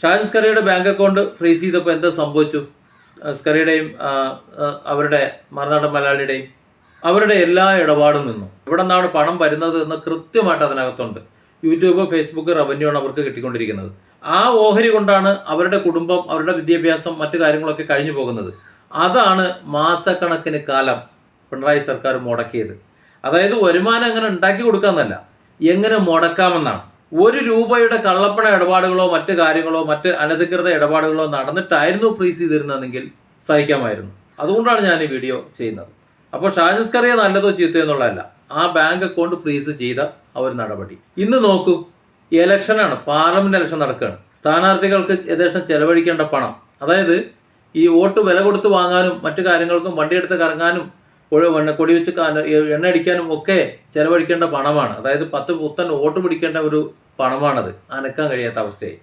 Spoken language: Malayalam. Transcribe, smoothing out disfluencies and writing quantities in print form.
ഷാജൻ സ്കറിയയുടെ ബാങ്ക് അക്കൗണ്ട് ഫ്രീസ് ചെയ്തപ്പോൾ എന്താ സംഭവിച്ചു? സ്കറിയുടെയും അവരുടെ മറുനാടൻ മലയാളിയുടെയും അവരുടെ എല്ലാ ഇടപാടും നിന്നു. ഇവിടെ നിന്നാണ് പണം വരുന്നത് എന്ന് കൃത്യമായിട്ട് അതിനകത്തുണ്ട്. യൂട്യൂബ്, ഫേസ്ബുക്ക്, റവന്യൂ ആണ് അവർക്ക് കിട്ടിക്കൊണ്ടിരിക്കുന്നത്. ആ ഓഹരി കൊണ്ടാണ് അവരുടെ കുടുംബം, അവരുടെ വിദ്യാഭ്യാസം, മറ്റു കാര്യങ്ങളൊക്കെ കഴിഞ്ഞു പോകുന്നത്. അതാണ് മാസക്കണക്കിന് കാലം പിണറായി സർക്കാർ മുടക്കിയത്. അതായത് വരുമാനം എങ്ങനെ ഉണ്ടാക്കി കൊടുക്കാമെന്നല്ല, എങ്ങനെ മുടക്കാമെന്നാണ്. 1 രൂപയുടെ കള്ളപ്പണ ഇടപാടുകളോ മറ്റു കാര്യങ്ങളോ മറ്റ് അനധികൃത ഇടപാടുകളോ നടന്നിട്ടായിരുന്നു ഫ്രീസ് ചെയ്തിരുന്നതെങ്കിൽ സഹിക്കാമായിരുന്നു. അതുകൊണ്ടാണ് ഞാൻ ഈ വീഡിയോ ചെയ്യുന്നത്. അപ്പോൾ ഷാജൻ സ്കറിയ നല്ലതോ ചീത്തയോ എന്നുള്ളതല്ല, ആ ബാങ്ക് അക്കൗണ്ട് ഫ്രീസ് ചെയ്ത ഒരു നടപടി. ഇന്ന് നോക്കൂ, ഇലക്ഷനാണ്, പാർലമെന്റ് ഇലക്ഷൻ നടക്കുകയാണ്. സ്ഥാനാർത്ഥികൾക്ക് യഥേഷ്ടം ചെലവഴിക്കേണ്ട പണം, അതായത് ഈ വോട്ട് വില കൊടുത്ത് വാങ്ങാനും മറ്റു കാര്യങ്ങൾക്കും വണ്ടിയെടുത്ത് കറങ്ങാനും കൊടിവെച്ച് എണ്ണ അടിക്കാനും ഒക്കെ ചെലവഴിക്കേണ്ട പണമാണ്. അതായത് 10 പുത്തൻ വോട്ട് പിടിക്കേണ്ട ഒരു പണമാണത്. അനക്കാൻ കഴിയാത്ത അവസ്ഥയായി.